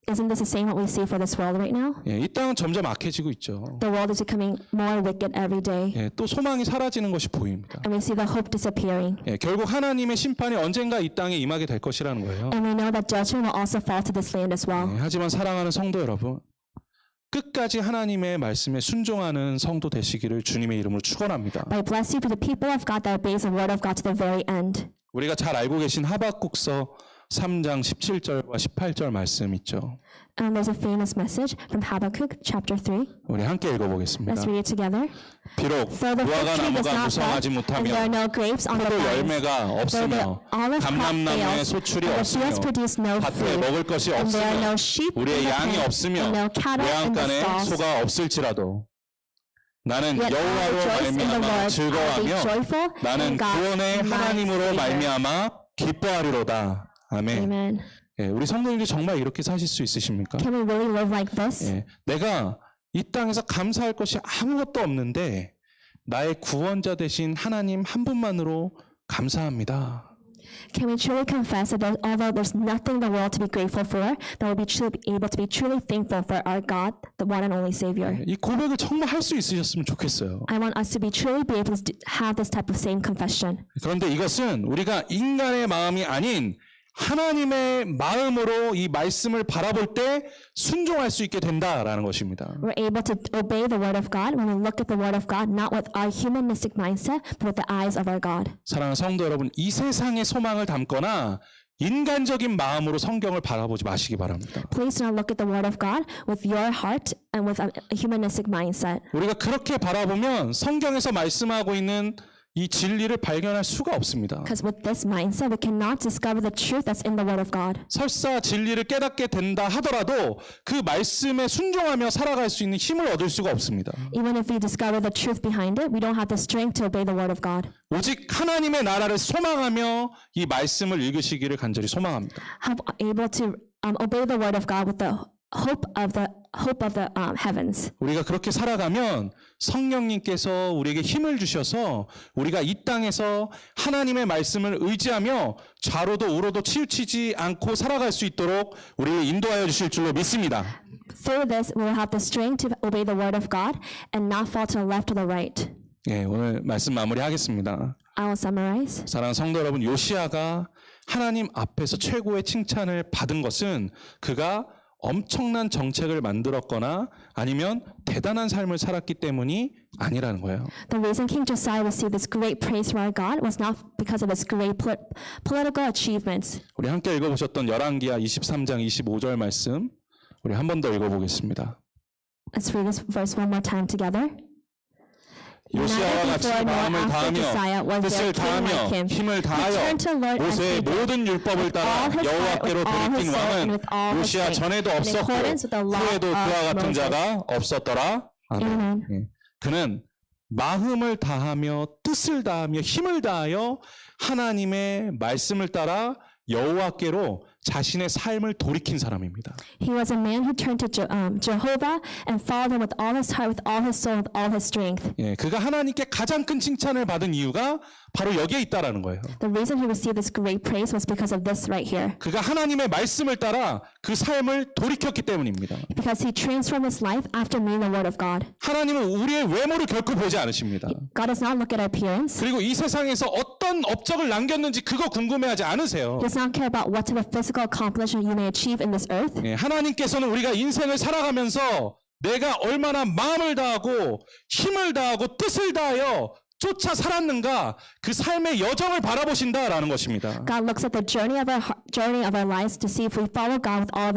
Isn't this the same what we see for this world right now? 예, 이 땅은 점점 악해지고 있죠. The world is becoming more wicked every day. 예, 또 소망이 사라지는 것이 보입니다. And we see the hope disappearing. 예, 결국 하나님의 심판이 언젠가 이 땅에 임하게 될 것이라는 거예요. And we know that judgment will also fall to this land as well. 예, 하지만 사랑하는 성도 여러분, 끝까지 하나님의 말씀에 순종하는 성도 되시기를 주님의 이름으로 축원합니다. But I bless you for the people of God that obeys the word of God to the very end. 우리가 잘 알고 계신 하박국서 3장 17절과 18절 말씀 있죠. There's a famous message from Habakkuk chapter 3. 우리 함께 읽어보겠습니다. Let's read it together. 비록 So the 무화과 fig tree does 나무가 not 무성하지 bud, and there are 못하며 no grapes on the 포도 vines. 열매가 Though the 없으며 olive crop 감람나무에 fails, 소출이 and the 없으며 fields produce no 밭에 fruit, 먹을 것이 and there are no 없으며 sheep in 우리의 the 양이 pen, 없으며 and no cattle in the 외양간에 stalls. 소가 없을지라도 나는 Yet I 여호와로 rejoice in the 말미암아 Lord. I will be 즐거워하며 joyful 나는 in God, 구원의 my 하나님으로 Savior. 말미암아 기뻐하리로다. 아멘. Amen. 예, 우리 성도님들 정말 이렇게 사실 수 있으십니까? Can we really live like this? 예, 내가 이 땅에서 감사할 것이 아무것도 없는데 나의 구원자 되신 하나님 한 분만으로 감사합니다. Can we truly confess that although there's nothing in the world to be grateful for, that we'll be able to be truly thankful for our God, the one and only Savior? 이 고백을 정말 할 수 있으셨으면 좋겠어요. I want us to be truly be able to have this type of same confession. 그런데 이것은 우리가 인간의 마음이 아닌 하나님의 마음으로 이 말씀을 바라볼 때 순종할 수 있게 된다라는 것입니다. We're able to obey the word of God when we look at the word of God, not with our humanistic mindset, but with the eyes of our God. 사랑하는 성도 여러분, 이 세상의 소망을 담거나 인간적인 마음으로 성경을 바라보지 마시기 바랍니다. Please do not look at the Word of God with your heart and with a humanistic mindset. 우리가 그렇게 바라보면 성경에서 말씀하고 있는 이 진리를 발견할 수가 없습니다. Because with this mindset, we cannot discover the truth that's in the Word of God. 설사 진리를 깨닫게 된다 하더라도 그 말씀에 순종하며 살아갈 수 있는 힘을 얻을 수가 없습니다. Even if we discover the truth behind it, we don't have the strength to obey the Word of God. 오직 하나님의 나라를 소망하며 이 말씀을 읽으시기를 간절히 소망합니다. Able to obey the Word of God with the hope of the heavens. 우리가 그렇게 살아가면 성령님께서 우리에게 힘을 주셔서 우리가 이 땅에서 하나님의 말씀을 의지하며 좌로도 우로도 치우치지 않고 살아갈 수 있도록 우리를 인도하여 주실 줄로 믿습니다. Through this, we will have the strength to obey the Word of God and not fall to the left or the right. 예, 오늘 말씀 마무리하겠습니다. I will summarize. 사랑하는 성도 여러분, 요시아가 하나님 앞에서 최고의 칭찬을 받은 것은 그가 엄청난 정책을 만들었거나 아니면 대단한 삶을 살았기 때문이 아니라는 거예요. The reason King Josiah received this great praise from our God was not because of his great political achievements. 우리 함께 읽어보셨던 열왕기하 23장 25절 말씀 우리 한 번 더 읽어보겠습니다. Let's read this verse one more time together. 요시아와 같이 마음을 다하며 뜻을 다하며 힘을 다하여 모세의 모든 율법을 따라 여호와께로 돌이킨 왕은 요시아 전에도 없었고 후에도 그와 같은 자가 없었더라. 아멘. 그는 마음을 다하며 뜻을 다하며 힘을 다하여 하나님의 말씀을 따라 여호와께로 자신의 삶을 돌이킨 사람입니다. He was a man who turned to Jehovah and followed him with all his heart, with all his soul, with all his strength. 예, 그가 하나님께 가장 큰 칭찬을 받은 이유가 바로 여기에 있다라는 거예요. The reason he received this great praise was because of this right here. 그가 하나님의 말씀을 따라 그 삶을 돌이켰기 때문입니다. Because he transformed his life after reading the word of God. 하나님은 우리의 외모를 결코 보지 않으십니다. God does not look at our appearance. 그리고 이 세상에서 어떤 업적을 남겼는지 그거 궁금해하지 않으세요. He does not care about what type of physical accomplishment you may achieve in this earth. 예, 하나님께서는 우리가 인생을 살아가면서 내가 얼마나 마음을 다하고 힘을 다하고 뜻을 다하여 쫓아 살았는가 그 삶의 여정을 바라보신다라는 것입니다. God looks at the journey of our lives to see if we follow God with all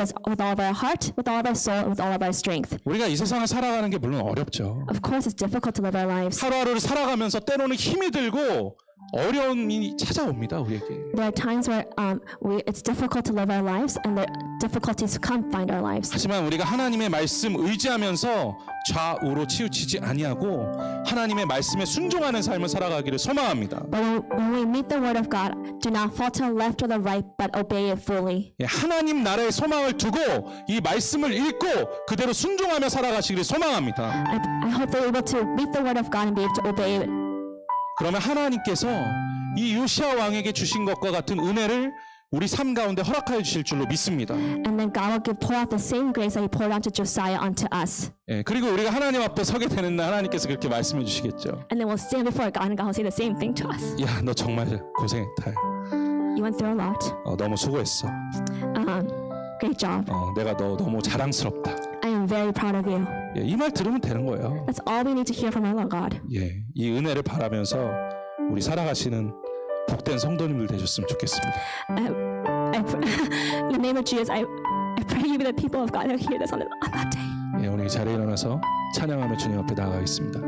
of our heart, with all of our soul, with all of our strength. 우리가 이 세상을 살아가는 게 물론 어렵죠. Of course, it's difficult to live our lives. 하루하루를 살아가면서 때로는 힘이 들고 어려움이 찾아옵니다 우리에게. There are times where it's difficult to live our lives, and the difficulties come find our lives. 하지만 우리가 하나님의 말씀 의지하면서 좌우로 치우치지 아니하고 하나님의 말씀에 순종하는 삶을 살아가기를 소망합니다. But when we meet the word of God, do not fall to the left or the right, but obey it fully. 예, 하나님 나라의 소망을 두고 이 말씀을 읽고 그대로 순종하며 살아가시기를 소망합니다. I hope they're able to meet the word of God and be able to obey it. 그러면 하나님께서 이 요시아 왕에게 주신 것과 같은 은혜를 우리 삶 가운데 허락하여 주실 줄로 믿습니다. And then God will pour out the same grace that He poured out to Josiah onto us. 예, 그리고 우리가 하나님 앞에 서게 되는 날 하나님께서 그렇게 말씀해 주시겠죠. And then we'll stand before God, and God will say the same thing to us. 야, 너 정말 고생했다. You went through a lot. 너무 수고했어. Great job. 내가 너 너무 자랑스럽다. I am very proud of you. 예, 이 말 들으면 되는 거예요. That's all we need to hear from our Lord God. 예, 이 은혜를 바라면서 우리 살아가시는 복된 성도님들 되셨으면 좋겠습니다. In the name of Jesus, I pray you be the people of God who hear this on that day. 예, 오늘 이 자리에 일어나서 찬양하며 주님 앞에 나아가겠습니다.